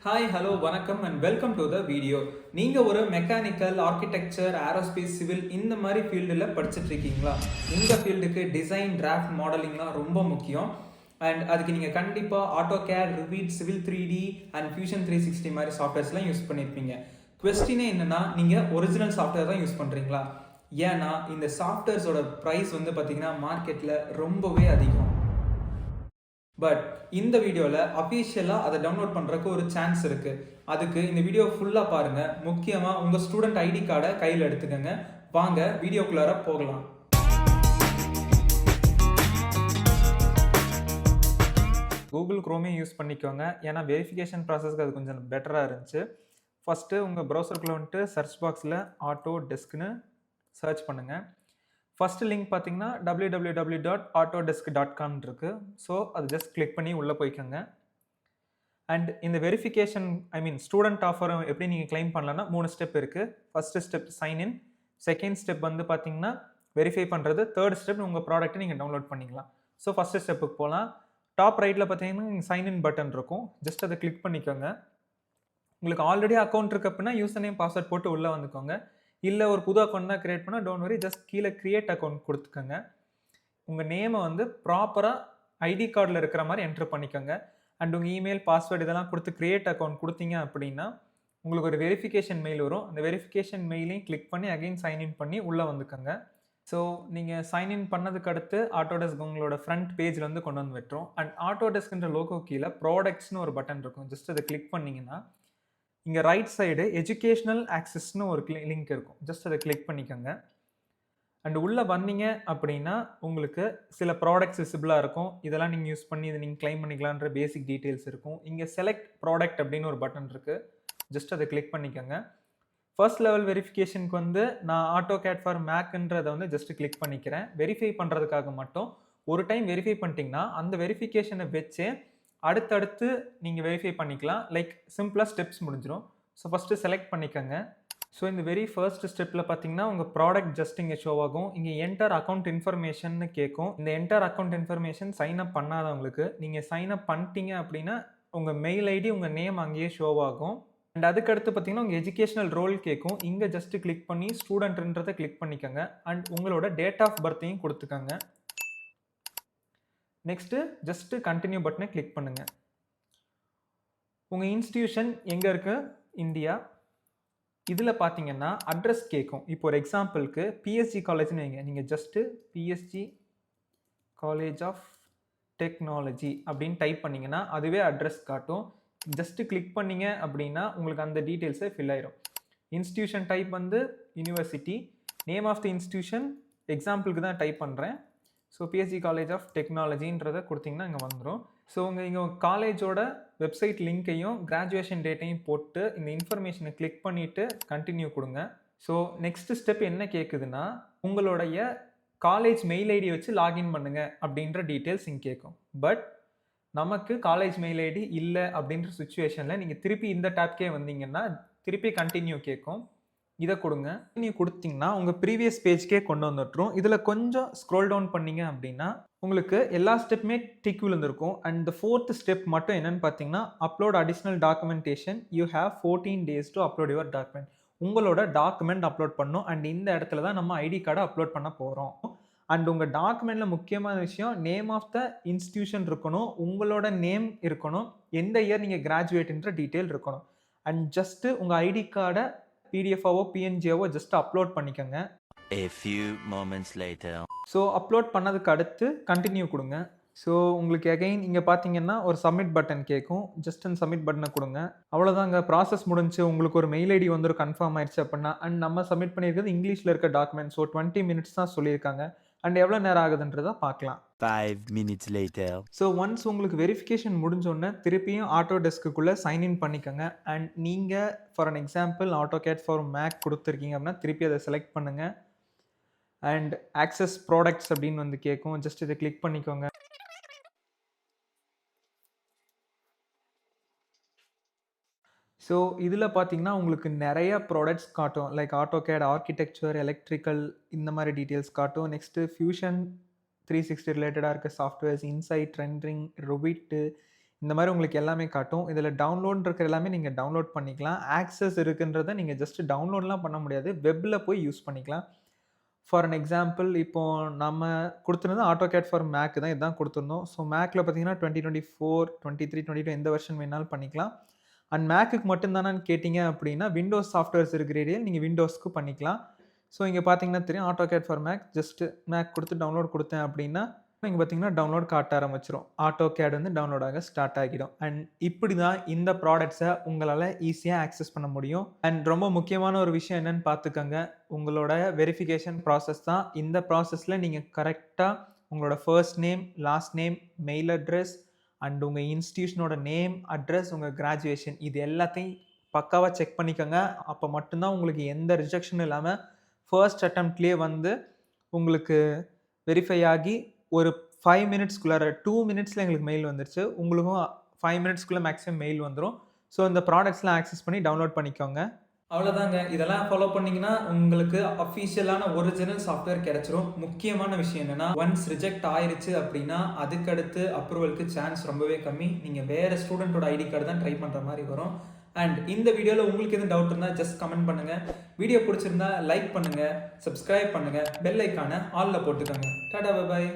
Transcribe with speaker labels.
Speaker 1: Hi hello வணக்கம் and welcome to the video. நீங்கள் ஒரு மெக்கானிக்கல், ஆர்கிடெக்சர், ஏரோஸ்பேஸ், சிவில் இந்த மாதிரி ஃபீல்டில் படிச்சுட்டு இருக்கீங்களா? இந்த ஃபீல்டுக்கு டிசைன், டிராஃப்ட், மாடலிங்லாம் ரொம்ப முக்கியம். அண்ட் அதுக்கு நீங்கள் கண்டிப்பாக AutoCAD, rivet, civil 3D and fusion 360 மாதிரி சாஃப்ட்வேர்ஸ்லாம் யூஸ் பண்ணியிருப்பீங்க. கொஸ்டினே என்னென்னா, நீங்கள் ஒரிஜினல் சாஃப்ட்வேர் தான் யூஸ் பண்ணுறீங்களா? ஏன்னா இந்த சாஃப்ட்வேர்ஸோட ப்ரைஸ் வந்து பார்த்தீங்கன்னா மார்க்கெட்டில் ரொம்பவே அதிகம். பட் இந்த வீடியோவில் அஃபீஷியலாக அதை டவுன்லோட் பண்ணுறதுக்கு ஒரு சான்ஸ் இருக்குது. அதுக்கு இந்த வீடியோ ஃபுல்லாக பாருங்கள். முக்கியமாக உங்கள் ஸ்டூடெண்ட் ஐடி கார்டை கையில் எடுத்துக்கோங்க. வாங்க வீடியோக்குள்ளார போகலாம். கூகுள் குரோமே யூஸ் பண்ணிக்கோங்க. ஏன்னா வெரிஃபிகேஷன் ப்ராசஸ்க்கு அது கொஞ்சம் பெட்டராக இருந்துச்சு. ஃபஸ்ட்டு உங்கள் ப்ரௌசருக்குள்ளே வந்துட்டு சர்ச் பாக்ஸில் ஆட்டோ டெஸ்க்னு சர்ச் பண்ணுங்கள். ஃபஸ்ட்டு லிங்க் பார்த்தீங்கன்னா www.autodesk.com இருக்குது. ஸோ அது ஜஸ்ட் கிளிக் பண்ணி உள்ளே போய்க்கோங்க. அண்ட் இந்த வெரிஃபிகேஷன் ஸ்டூடெண்ட் ஆஃபர் எப்படி நீங்கள் கிளைம் பண்ணலான்னா 3 ஸ்டெப் இருக்குது. First step sign in, second step வந்து பார்த்தீங்கன்னா வெரிஃபை பண்ணுறது, தேர்ட் ஸ்டெப் உங்கள் ப்ராடக்ட்டை நீங்கள் டவுன்லோட் பண்ணிக்கலாம். ஸோ ஃபஸ்ட்டு ஸ்டெப்புக்கு போகலாம். டாப் ரைட்டில் பார்த்தீங்கன்னா நீங்கள் சைன்இன் பட்டன் இருக்கும். ஜஸ்ட் அதை கிளிக் பண்ணிக்கோங்க. உங்களுக்கு ஆல்ரெடி அக்கௌண்ட் இருக்கு அப்படின்னா யூசர் நேம் பாஸ்வேர்ட் போட்டு உள்ளே வந்துக்கோங்க. இல்லை ஒரு புது அக்கௌண்ட் தான் க்ரியேட் பண்ணால் டோன்ட் வரி, ஜஸ்ட் கீழே க்ரியேட் அக்கௌண்ட் கொடுத்துக்கோங்க. உங்கள் நேமை வந்து ப்ராப்பராக ஐடி கார்டில் இருக்கிற மாதிரி என்ட்ரு பண்ணிக்கோங்க. அண்ட் உங்கள் இமெயில், பாஸ்வேர்டு இதெல்லாம் கொடுத்து க்ரியேட் அக்கௌண்ட் கொடுத்தீங்க அப்படின்னா உங்களுக்கு ஒரு வெரிஃபிகேஷன் மெயில் வரும். அந்த வெரிஃபிகேஷன் மெயிலையும் கிளிக் பண்ணி அகைன் சைன்இன் பண்ணி உள்ளே வந்துக்கோங்க. ஸோ நீங்கள் சைன்இன் பண்ணதுக்கு அடுத்து ஆட்டோடெஸ்க் உங்களோட ஃப்ரண்ட் பேஜில் வந்து கொண்டு வந்து விட்டுரும். அண்ட் ஆட்டோடெஸ்க்ன்ற லோகோ கீழே ப்ராடக்ட்ஸ்னு ஒரு பட்டன் இருக்கும். ஜஸ்ட் அதை கிளிக் பண்ணிங்கன்னா இங்கே ரைட் சைடு எஜுகேஷ்னல் ஆக்சஸ்னு ஒரு லிங்க் இருக்கும். ஜஸ்ட் அதை கிளிக் பண்ணிக்கோங்க. அண்ட் உள்ளே வந்தீங்க அப்படின்னா உங்களுக்கு சில ப்ராடக்ட்ஸ் விசிபிளாக இருக்கும். இதெல்லாம் நீங்கள் யூஸ் பண்ணி இதை நீங்கள் கிளைம் பண்ணிக்கலான்ற பேசிக் டீட்டெயில்ஸ் இருக்கும். இங்கே செலக்ட் ப்ராடக்ட் அப்படின்னு ஒரு பட்டன் இருக்குது. ஜஸ்ட் அதை கிளிக் பண்ணிக்கோங்க. ஃபர்ஸ்ட் லெவல் வெரிஃபிகேஷனுக்கு வந்து நான் ஆட்டோகேட் ஃபார் மேக்ன்றதை வந்து ஜஸ்ட் கிளிக் பண்ணிக்கிறேன். வெரிஃபை பண்ணுறதுக்காக மட்டும். ஒரு டைம் வெரிஃபை பண்ணிட்டீங்கன்னா அந்த வெரிஃபிகேஷனை வச்சே அடுத்தடுத்து நீங்கள் வெரிஃபை பண்ணிக்கலாம். லைக் சிம்பிளாக ஸ்டெப்ஸ் முடிஞ்சிடும். ஸோ ஃபஸ்ட்டு செலக்ட் பண்ணிக்கோங்க. ஸோ இந்த வெரி ஃபர்ஸ்ட் ஸ்டெப்பில் பார்த்தீங்கன்னா உங்கள் ப்ராடக்ட் ஜஸ்ட் இங்கே ஷோ ஆகும். இங்கே என்டர் அக்கௌண்ட் இன்ஃபர்மேஷன் கேட்கும். இந்த enter account information sign up பண்ணாதவங்களுக்கு. நீங்கள் சைன் அப் பண்ணிட்டீங்க அப்படின்னா உங்கள் மெயில் ஐடி, உங்கள் நேம் அங்கேயே ஷோ ஆகும். அண்ட் அதுக்கடுத்து பார்த்தீங்கன்னா உங்கள் எஜுகேஷனல் ரோல் கேட்கும். இங்கே ஜஸ்ட் கிளிக் பண்ணி ஸ்டூடெண்ட்ன்றதை கிளிக் பண்ணிக்கோங்க. அண்ட் உங்களோட டேட் ஆஃப் பர்த்தையும் கொடுத்துக்கோங்க. நெக்ஸ்ட்டு ஜஸ்ட்டு கண்டினியூ பட்டனை கிளிக் பண்ணுங்கள். உங்கள் இன்ஸ்டியூஷன் எங்கே இருக்குது? இந்தியா. இதில் பார்த்தீங்கன்னா அட்ரஸ் கேட்கும். இப்போ ஒரு எக்ஸாம்பிளுக்கு பிஎஸ்ஜி காலேஜ்னு வைங்க. நீங்கள் just PSG college of technology அப்படின்னு டைப் பண்ணிங்கன்னா அதுவே அட்ரஸ் காட்டும். ஜஸ்ட்டு கிளிக் பண்ணிங்க அப்படின்னா உங்களுக்கு அந்த டீட்டெயில்ஸை ஃபில் ஆயிரும். இன்ஸ்டியூஷன் டைப் வந்து university. Name of the institution எக்ஸாம்பிளுக்கு தான் டைப் பண்ணுறேன். ஸோ பிஎஸ்ஜி காலேஜ் ஆஃப் டெக்னாலஜின்றதை கொடுத்தீங்கன்னா இங்கே வந்துடும். ஸோ இங்கே காலேஜோட வெப்சைட் லிங்க்கையும் கிராஜுவேஷன் டேட்டையும் போட்டு இந்த இன்ஃபர்மேஷனை கிளிக் பண்ணிவிட்டு கண்டினியூ கொடுங்க. ஸோ நெக்ஸ்ட் ஸ்டெப் என்ன கேட்குதுன்னா உங்களுடைய காலேஜ் மெயில் ஐடி வச்சு லாகின் பண்ணுங்க அப்படின்ற டீட்டெயில்ஸ் இங்கே கேட்கும். பட் நமக்கு காலேஜ் மெயில் ஐடி இல்லை அப்படின்ற சுச்சுவேஷனில் நீங்கள் திருப்பி இந்த டேப்கே வந்தீங்கன்னா திருப்பி கண்டினியூ கேட்கும். இதை கொடுங்க. நீங்கள் கொடுத்தீங்கன்னா உங்கள் ப்ரீவியஸ் பேஜ்க்கே கொண்டு வந்துட்டுரும். இதில் கொஞ்சம் ஸ்க்ரோல் டவுன் பண்ணிங்க அப்படின்னா உங்களுக்கு எல்லா ஸ்டெப்புமே டிக் விழுந்திருக்கும். அண்ட் த ஃபோர்த் ஸ்டெப் மட்டும் என்னென்னு பார்த்தீங்கன்னா upload additional documentation. You have 14 days to upload your document. உங்களோட டாக்குமெண்ட் அப்லோட் பண்ணணும். அண்ட் இந்த இடத்துல தான் நம்ம ஐடி கார்டை அப்லோட் பண்ண போகிறோம். அண்ட் உங்கள் டாக்குமெண்ட்டில் முக்கியமான விஷயம் நேம் ஆஃப் த இன்ஸ்டியூஷன் இருக்கணும், உங்களோட நேம் இருக்கணும், எந்த இயர் நீங்கள் கிராஜுவேட்ன்ற டீட்டெயில் இருக்கணும். அண்ட் ஜஸ்ட்டு உங்கள் ஐடி கார்டை பிடிஎஃபாவோ பிஎன்ஜியாவோ ஜஸ்ட் அப்லோட் பண்ணிக்கோங்க.
Speaker 2: A few moments later.
Speaker 1: So upload பண்ணதுக்கு அடுத்து கண்டினியூ கொடுங்க. ஸோ உங்களுக்கு அகைன் இங்கே பார்த்தீங்கன்னா ஒரு சப்மிட் பட்டன் கேட்கும். ஜஸ்ட் அந்த சப்மிட் பட்டனை கொடுங்க. அவ்வளோதாங்க, ப்ராசஸ் முடிஞ்சு. உங்களுக்கு ஒரு மெயில் ஐடி வந்துடும் கன்ஃபார்ம் ஆயிடுச்சு அப்படின்னா. அண்ட் நம்ம சப்மிட் பண்ணியிருக்கிறது இங்கிலீஷில் இருக்க டாக்குமெண்ட். ஸோ 20 minutes தான் சொல்லியிருக்காங்க. அண்ட் எவ்வளோ நேரம் ஆகுதுன்றதை பார்க்கலாம்.
Speaker 2: 5 minutes later.
Speaker 1: ஸோ ஒன்ஸ் உங்களுக்கு வெரிஃபிகேஷன் முடிஞ்சோடனே திருப்பியும் ஆட்டோடெஸ்க்குள்ளே சைன்இன் பண்ணிக்கோங்க. அண்ட் நீங்கள் for an example AutoCAD for Mac கொடுத்துருக்கீங்க அப்படின்னா திருப்பி அதை செலக்ட் பண்ணுங்கள். அண்ட் ஆக்சஸ் ப்ராடக்ட்ஸ் அப்படின்னு வந்து கேட்கும். ஜஸ்ட் இதை கிளிக் பண்ணிக்கோங்க. ஸோ இதில் பார்த்தீங்கன்னா உங்களுக்கு நிறைய ப்ராடக்ட்ஸ் காட்டும். லைக் ஆட்டோகேட், ஆர்கிடெக்சர், எலக்ட்ரிக்கல் இந்த மாதிரி டீட்டெயில்ஸ் காட்டும். நெக்ஸ்ட்டு ஃபியூஷன் 360 ரிலேட்டடாக இருக்க சாஃப்ட்வேர்ஸ், இன்சைட், ரெண்டரிங், ரிவிட், இந்த மாதிரி உங்களுக்கு எல்லாமே காட்டும். இதில் டவுன்லோட் இருக்கிற எல்லாமே நீங்கள் டவுன்லோட் பண்ணிக்கலாம். ஆக்சஸ் இருக்குன்றதை நீங்கள் ஜஸ்ட் டவுன்லோட்லாம் பண்ண முடியாது. வெப்பில் போய் யூஸ் பண்ணிக்கலாம். ஃபார் அன் எக்ஸாம்பிள் இப்போ நம்ம கொடுத்துருந்தது AutoCAD ஃபார் மேக் தான் இதுதான் கொடுத்துருந்தோம். ஸோ மேக்கில் பார்த்தீங்கன்னா 2024, 23, 22 எந்த வெர்ஷன் வேணாலும் பண்ணிக்கலாம். அண்ட் மேக்குக்கு மட்டும்தானான்னு கேட்டிங்க அப்படின்னா விண்டோஸ் சாஃப்ட்வேர்ஸ் இருக்கிற ஏரியாவில் நீங்கள் விண்டோஸ்க்கு பண்ணிக்கலாம். ஸோ இங்கே பார்த்தீங்கன்னா தெரியும் AutoCAD for Mac. Just Mac கொடுத்து டவுன்லோட் கொடுத்தேன் அப்படின்னா இங்கே பார்த்தீங்கன்னா டவுன்லோட் காட்ட ஆரம்பிச்சிடும். AutoCAD வந்து டவுன்லோட் ஆக ஸ்டார்ட் ஆகிடும். அண்ட் இப்படி தான் இந்த ப்ராடக்ட்ஸை உங்களால் ஈஸியாக ஆக்சஸ் பண்ண முடியும். அண்ட் ரொம்ப முக்கியமான ஒரு விஷயம் என்னன்னு பார்த்துக்கோங்க. உங்களோட வெரிஃபிகேஷன் ப்ராசஸ் தான். இந்த ப்ராசஸில் நீங்கள் கரெக்டாக உங்களோட first name, last name, mail address and உங்கள் இன்ஸ்டியூஷனோட நேம், அட்ரஸ், உங்கள் கிராஜுவேஷன் இது எல்லாத்தையும் பக்காவாக செக் பண்ணிக்கோங்க. அப்போ மட்டும்தான் உங்களுக்கு எந்த ரிஜெக்ஷனும் இல்லாமல் ஃபர்ஸ்ட் அட்டம்ப்ட்லேயே வந்து உங்களுக்கு வெரிஃபை ஆகி ஒரு 5 மினிட்ஸ்க்குள்ளார 2 மினிட்ஸில் எங்களுக்கு மெயில் வந்துருச்சு. உங்களுக்கும் 5 மினிட்ஸ்க்குள்ளே மேக்ஸிமம் மெயில் வந்துடும். ஸோ இந்த ப்ராடக்ட்ஸ்லாம் ஆக்சஸ் பண்ணி டவுன்லோட் பண்ணிக்கோங்க. அவ்வளோதாங்க. இதெல்லாம் ஃபாலோ பண்ணிங்கன்னா உங்களுக்கு அஃபிஷியலான ஒரிஜினல் சாஃப்ட்வேர் கிடைச்சிரும். முக்கியமான விஷயம் என்னென்னா ஒன்ஸ் ரிஜெக்ட் ஆயிருச்சு அப்படின்னா அதுக்கடுத்து அப்ரூவலுக்கு சான்ஸ் ரொம்பவே கம்மி. நீங்கள் வேறு ஸ்டூடெண்ட்டோட ஐடி கார்டு தான் ட்ரை பண்ணுற மாதிரி வரும். அண்ட் இந்த வீடியோவில் உங்களுக்கு எதுவும் டவுட் இருந்தால் ஜஸ்ட் கமெண்ட் பண்ணுங்கள். வீடியோ பிடிச்சிருந்தா லைக் பண்ணுங்கள், சப்ஸ்கிரைப் பண்ணுங்கள், பெல் ஐக்கானை ஆலில் போட்டுக்கோங்க. Tata, bye bye.